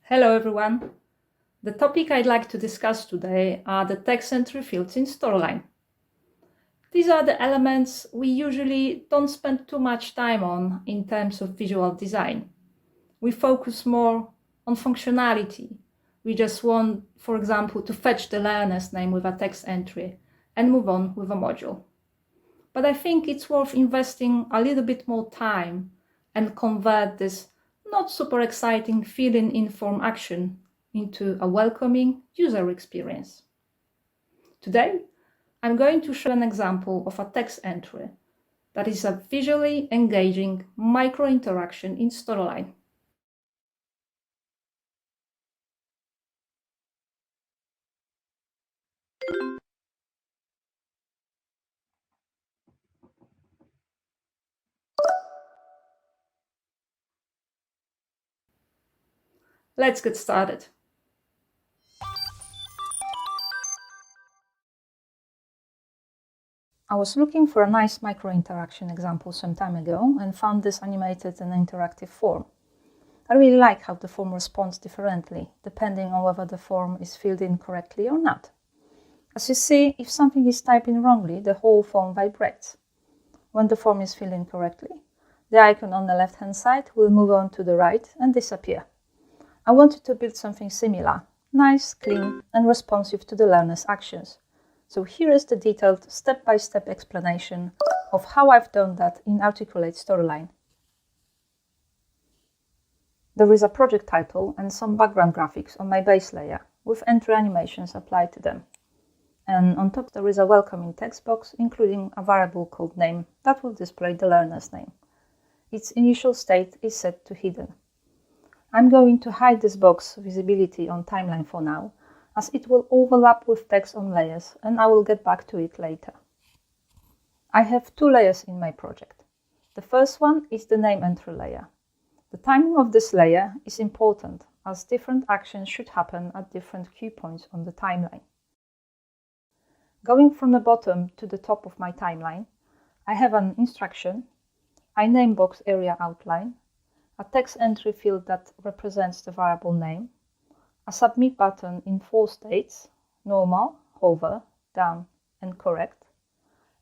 Hello everyone. The topic I'd like to discuss today are the text entry fields in Storyline. These are the elements we usually don't spend too much time on in terms of visual design. We focus more on functionality. We just want, for example, to fetch the learner's name with a text entry and move on with a module. But I think it's worth investing a little bit more time and convert this not super exciting fill-in inform action into a welcoming user experience. Today, I'm going to show an example of a text entry that is a visually engaging micro-interaction in Storyline. Let's get started. I was looking for a nice micro-interaction example some time ago and found this animated and interactive form. I really like how the form responds differently, depending on whether the form is filled in correctly or not. As you see, if something is typed in wrongly, the whole form vibrates. When the form is filled in correctly, the icon on the left-hand side will move on to the right and disappear. I wanted to build something similar, nice, clean, and responsive to the learner's actions. So here is the detailed step-by-step explanation of how I've done that in Articulate Storyline. There is a project title and some background graphics on my base layer, with entry animations applied to them. And on top there is a welcoming text box, including a variable called name that will display the learner's name. Its initial state is set to hidden. I'm going to hide this box visibility on timeline for now, as it will overlap with text on layers, and I will get back to it later. I have two layers in my project. The first one is the name entry layer. The timing of this layer is important, as different actions should happen at different cue points on the timeline. Going from the bottom to the top of my timeline, I have an instruction, a name box area outline, a text entry field that represents the variable name, a submit button in 4 states, normal, hover, down, and correct,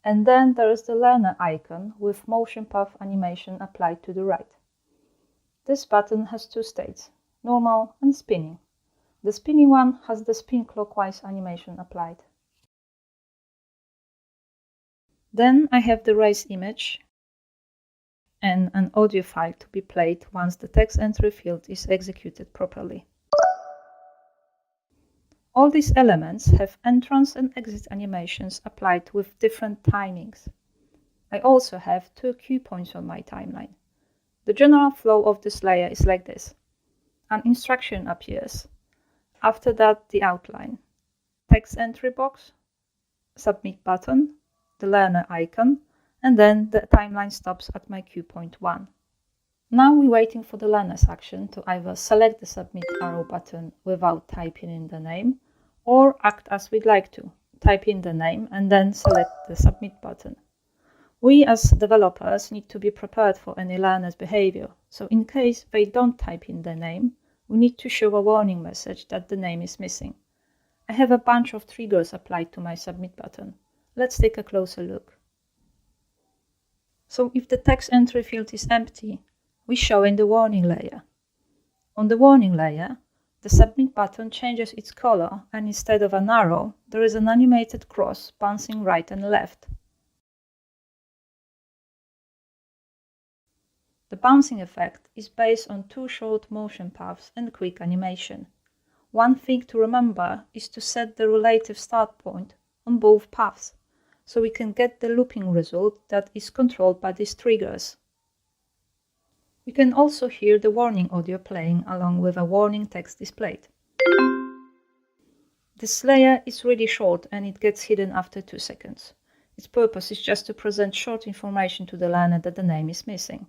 and then there is the learner icon with motion path animation applied to the right. This button has 2 states, normal and spinning. The spinning one has the spin clockwise animation applied. Then I have the raise image and an audio file to be played once the text entry field is executed properly. All these elements have entrance and exit animations applied with different timings. I also have 2 cue points on my timeline. The general flow of this layer is like this. An instruction appears. After that, the outline, text entry box, submit button, the learner icon, and then the timeline stops at my cue point 1. Now we're waiting for the learner's action to either select the submit arrow button without typing in the name, or act as we'd like to, type in the name and then select the submit button. We as developers need to be prepared for any learner's behavior, so in case they don't type in their name, we need to show a warning message that the name is missing. I have a bunch of triggers applied to my submit button. Let's take a closer look. So if the text entry field is empty, we show in the warning layer. On the warning layer, the submit button changes its color, and instead of an arrow, there is an animated cross bouncing right and left. The bouncing effect is based on 2 short motion paths and quick animation. One thing to remember is to set the relative start point on both paths, so we can get the looping result that is controlled by these triggers. We can also hear the warning audio playing along with a warning text displayed. This layer is really short and it gets hidden after 2 seconds. Its purpose is just to present short information to the learner that the name is missing.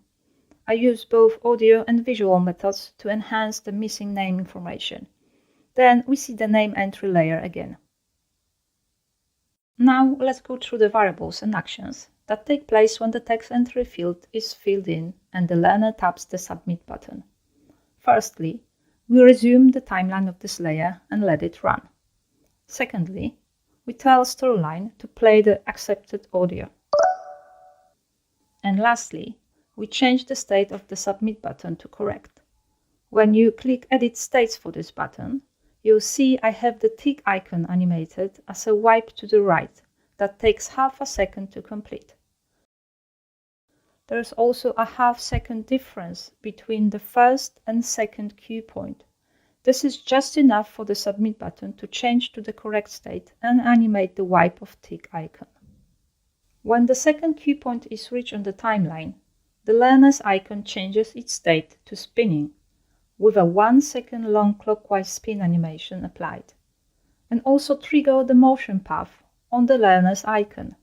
I use both audio and visual methods to enhance the missing name information. Then we see the name entry layer again. Now let's go through the variables and actions that take place when the text entry field is filled in and the learner taps the submit button. Firstly, we resume the timeline of this layer and let it run. Secondly, we tell Storyline to play the accepted audio. And lastly, we change the state of the Submit button to correct. When you click Edit States for this button, you'll see I have the tick icon animated as a wipe to the right that takes half a second to complete. There is also a half-second difference between the first and second cue point. This is just enough for the Submit button to change to the correct state and animate the wipe of tick icon. When the second cue point is reached on the timeline, the learner's icon changes its state to spinning, with a 1 second long clockwise spin animation applied, and also trigger the motion path on the learner's icon.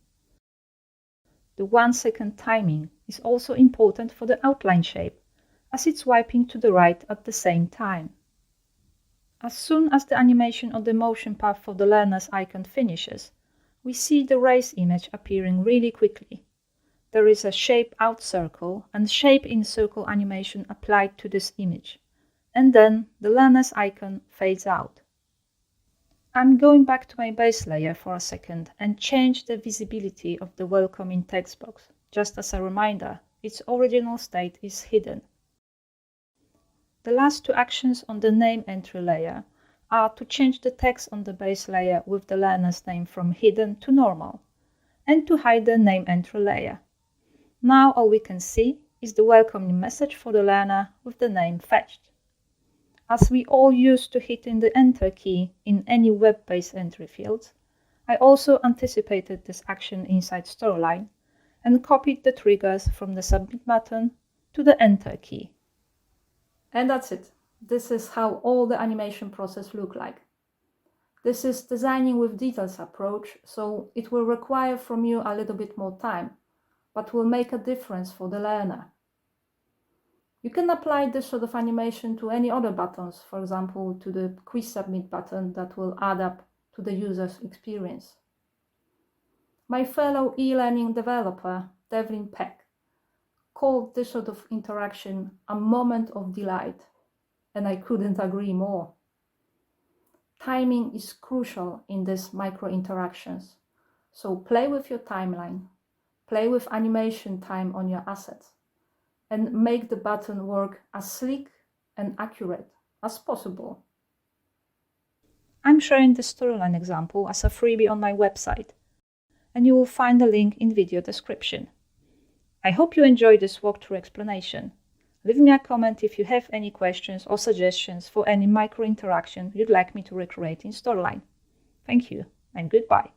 The 1 second timing is also important for the outline shape, as it's wiping to the right at the same time. As soon as the animation of the motion path for the learner's icon finishes, we see the race image appearing really quickly. There is a shape out circle and shape in circle animation applied to this image, and then the learner's icon fades out. I'm going back to my base layer for a second and change the visibility of the welcoming text box. Just as a reminder, its original state is hidden. The last two actions on the name entry layer are to change the text on the base layer with the learner's name from hidden to normal, and to hide the name entry layer. Now all we can see is the welcoming message for the learner with the name fetched. As we all used to hitting the Enter key in any web-based entry fields, I also anticipated this action inside Storyline and copied the triggers from the Submit button to the Enter key. And that's it. This is how all the animation process looks like. This is designing with details approach, so it will require from you a little bit more time, but will make a difference for the learner. You can apply this sort of animation to any other buttons, for example, to the Quiz Submit button that will add up to the user's experience. My fellow e-learning developer, Devlin Peck, called this sort of interaction a moment of delight, and I couldn't agree more. Timing is crucial in these micro interactions, so play with your timeline, play with animation time on your assets, and make the button work as sleek and accurate as possible. I'm sharing the Storyline example as a freebie on my website, and you will find the link in video description. I hope you enjoyed this walkthrough explanation. Leave me a comment if you have any questions or suggestions for any micro interaction you'd like me to recreate in Storyline. Thank you and goodbye.